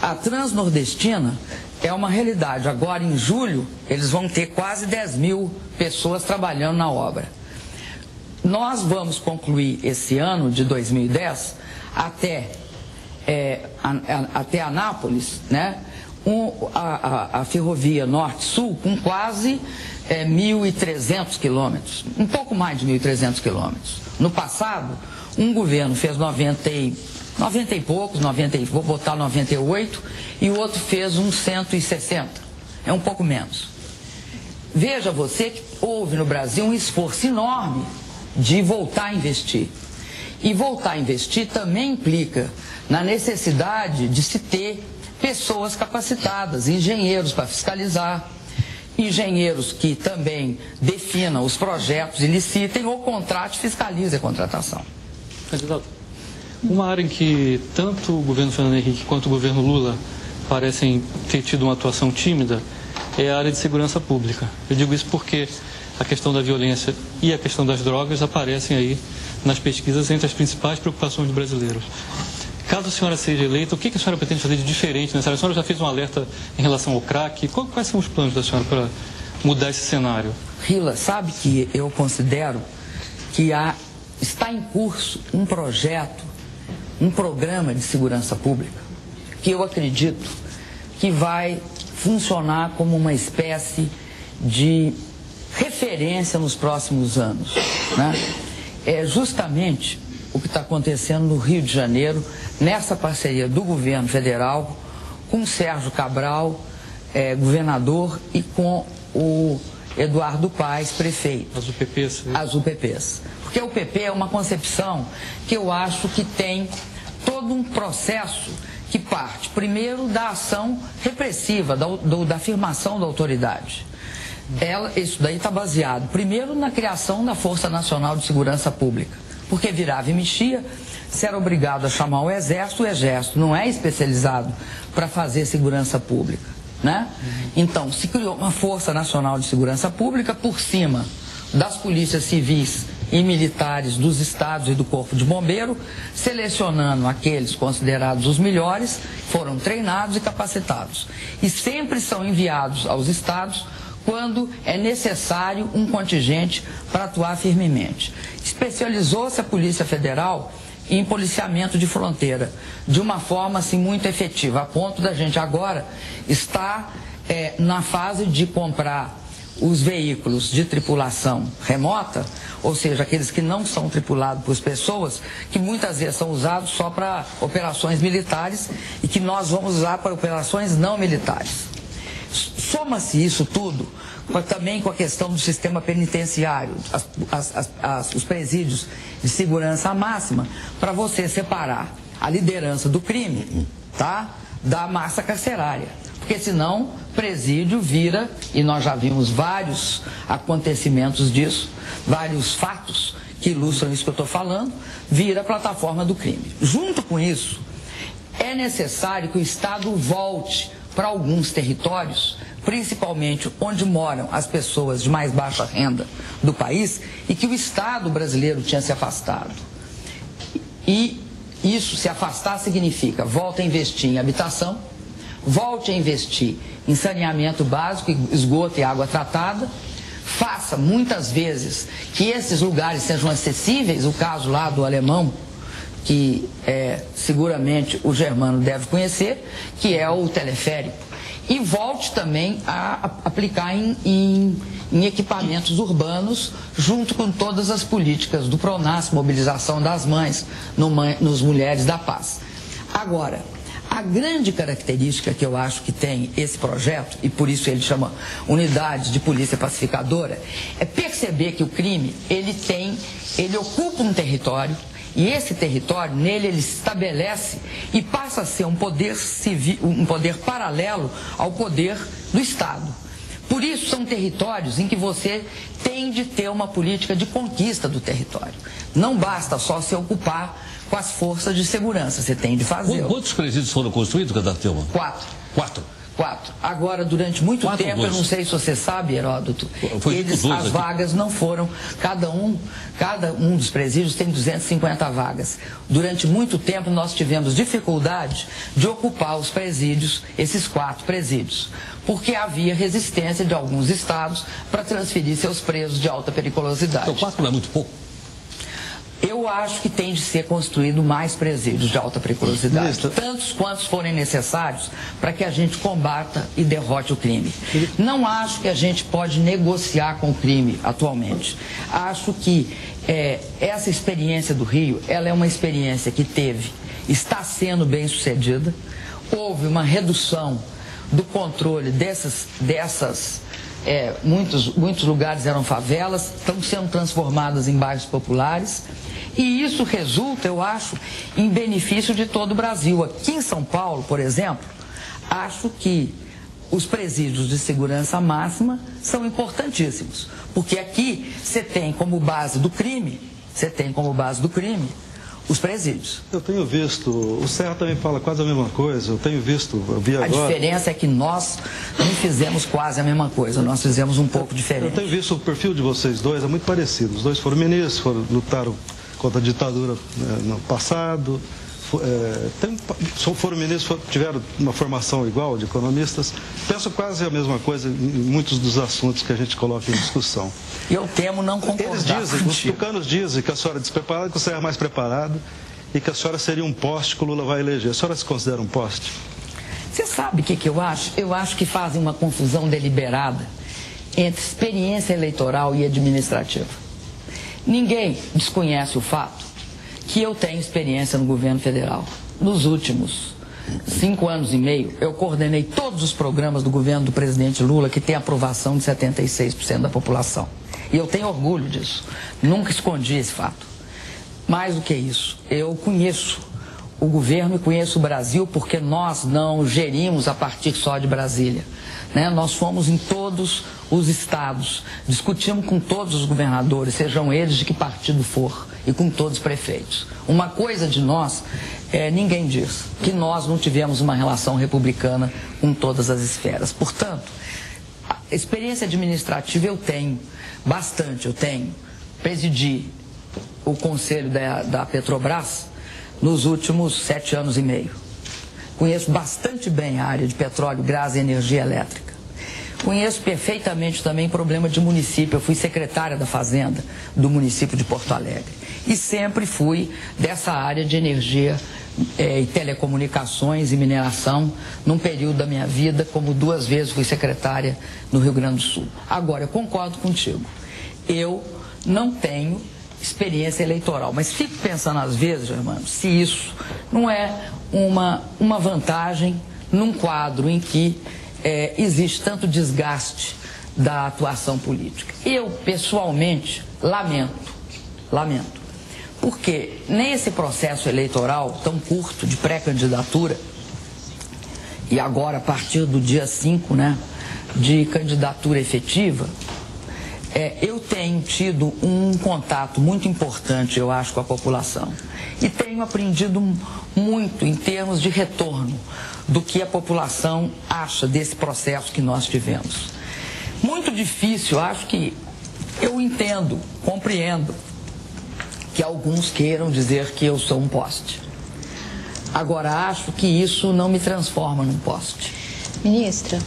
A Transnordestina é uma realidade. Agora, em julho, eles vão ter quase 10 mil pessoas trabalhando na obra. Nós vamos concluir esse ano de 2010 até Anápolis, né? A ferrovia Norte-Sul com quase 1.300 quilômetros, um pouco mais de 1.300 quilômetros. No passado, um governo fez 90 e poucos, vou botar 98, e o outro fez uns 160, é um pouco menos. Veja você que houve no Brasil um esforço enorme de voltar a investir. E voltar a investir também implica na necessidade de se ter pessoas capacitadas, engenheiros para fiscalizar, engenheiros que também definam os projetos e licitem ou contrate e fiscalizem a contratação. Candidato, uma área em que tanto o governo Fernando Henrique quanto o governo Lula parecem ter tido uma atuação tímida é a área de segurança pública. Eu digo isso porque a questão da violência e a questão das drogas aparecem aí nas pesquisas entre as principais preocupações dos brasileiros. Caso a senhora seja eleita, o que a senhora pretende fazer de diferente nessa área? A senhora já fez um alerta em relação ao crack. Quais são os planos da senhora para mudar esse cenário? Rila, sabe que eu considero que está em curso um projeto, um programa de segurança pública, que eu acredito que vai funcionar como uma espécie de referência nos próximos anos, né? É justamente o que está acontecendo no Rio de Janeiro, nessa parceria do governo federal com o Sérgio Cabral, governador, e com o Eduardo Paes, prefeito. As UPPs. As UPPs. Porque o PP é uma concepção que eu acho que tem todo um processo que parte, primeiro, da ação repressiva, da afirmação da autoridade. Isso daí está baseado, primeiro, na criação da Força Nacional de Segurança Pública, porque virava e mexia, se era obrigado a chamar o Exército não é especializado para fazer segurança pública, né? Então, se criou uma Força Nacional de Segurança Pública por cima das polícias civis e militares dos estados e do Corpo de Bombeiro, selecionando aqueles considerados os melhores, foram treinados e capacitados. E sempre são enviados aos estados quando é necessário um contingente para atuar firmemente. Especializou-se a Polícia Federal em policiamento de fronteira, de uma forma assim muito efetiva, a ponto da gente agora estar na fase de comprar os veículos de tripulação remota, ou seja, aqueles que não são tripulados por pessoas, que muitas vezes são usados só para operações militares e que nós vamos usar para operações não militares. Soma-se isso tudo também com a questão do sistema penitenciário, os presídios de segurança máxima, para você separar a liderança do crime, tá, da massa carcerária. Porque senão presídio vira, e nós já vimos vários acontecimentos disso, vários fatos que ilustram isso que eu estou falando, vira plataforma do crime. Junto com isso, é necessário que o Estado volte para alguns territórios, principalmente onde moram as pessoas de mais baixa renda do país, e que o Estado brasileiro tinha se afastado. E isso, se afastar, significa volta a investir em habitação, volte a investir em saneamento básico, esgoto e água tratada, faça muitas vezes que esses lugares sejam acessíveis, o caso lá do Alemão, que seguramente o Germano deve conhecer, que é o teleférico. E volte também a aplicar em equipamentos urbanos, junto com todas as políticas do PRONAS, mobilização das mães, nos Mulheres da Paz. Agora, a grande característica que eu acho que tem esse projeto, e por isso ele chama Unidade de Polícia Pacificadora, é perceber que o crime, ele ocupa um território, e esse território, nele ele se estabelece e passa a ser um poder civil, um poder paralelo ao poder do Estado. Por isso são territórios em que você tem de ter uma política de conquista do território. Não basta só se ocupar com as forças de segurança, você tem de fazer. Quantos presídios foram construídos, candidato Tilma? 4. 4. 4. Agora, durante muito tempo, eu não sei se você sabe, Heródoto, as vagas não foram, cada um dos presídios tem 250 vagas. Durante muito tempo, nós tivemos dificuldade de ocupar os presídios, esses 4 presídios, porque havia resistência de alguns estados para transferir seus presos de alta periculosidade. Então, 4 não é muito pouco? Eu acho que tem de ser construído mais presídios de alta periculosidade, tantos quantos forem necessários para que a gente combata e derrote o crime. Não acho que a gente pode negociar com o crime atualmente. Acho que essa experiência do Rio, ela é uma experiência que está sendo bem sucedida. Houve uma redução do controle muitos lugares eram favelas, estão sendo transformadas em bairros populares. E isso resulta, eu acho, em benefício de todo o Brasil. Aqui em São Paulo, por exemplo, acho que os presídios de segurança máxima são importantíssimos. Porque aqui você tem como base do crime, os presídios. Eu tenho visto, o Serra também fala quase a mesma coisa, eu vi agora. A diferença é que nós não fizemos quase a mesma coisa, nós fizemos um pouco diferente. Eu tenho visto o perfil de vocês dois, é muito parecido. Os dois foram ministros, lutaram contra a ditadura no passado, foram ministros, tiveram uma formação igual de economistas. Penso quase a mesma coisa em muitos dos assuntos que a gente coloca em discussão. Eu temo não concordar. Os tucanos dizem que a senhora é despreparada, que o senhor é mais preparado e que a senhora seria um poste que o Lula vai eleger. A senhora se considera um poste? Você sabe o que eu acho? Eu acho que fazem uma confusão deliberada entre experiência eleitoral e administrativa. Ninguém desconhece o fato que eu tenho experiência no governo federal. Nos últimos 5 anos e meio, eu coordenei todos os programas do governo do presidente Lula que tem aprovação de 76% da população. E eu tenho orgulho disso. Nunca escondi esse fato. Mais do que isso, eu conheço o governo e conheço o Brasil porque nós não gerimos a partir só de Brasília. Nós fomos em todos os estados, discutimos com todos os governadores, sejam eles de que partido for, e com todos os prefeitos. Uma coisa de nós, ninguém diz, que nós não tivemos uma relação republicana com todas as esferas. Portanto, a experiência administrativa eu tenho bastante, presidi o conselho da Petrobras nos últimos 7 anos e meio. Conheço bastante bem a área de petróleo, gás e energia elétrica. Conheço perfeitamente também o problema de município. Eu fui secretária da Fazenda do município de Porto Alegre. E sempre fui dessa área de energia e telecomunicações e mineração num período da minha vida, como 2 vezes fui secretária no Rio Grande do Sul. Agora, eu concordo contigo. Eu não tenho experiência eleitoral, mas fico pensando às vezes, Germano, se isso não é uma vantagem num quadro em que existe tanto desgaste da atuação política. Eu, pessoalmente, lamento, porque nesse processo eleitoral tão curto de pré-candidatura, e agora a partir do dia 5, de candidatura efetiva, eu tenho tido um contato muito importante, eu acho, com a população. E tenho aprendido muito em termos de retorno do que a população acha desse processo que nós tivemos. Muito difícil, acho que eu entendo, compreendo que alguns queiram dizer que eu sou um poste. Agora, acho que isso não me transforma num poste. Ministra,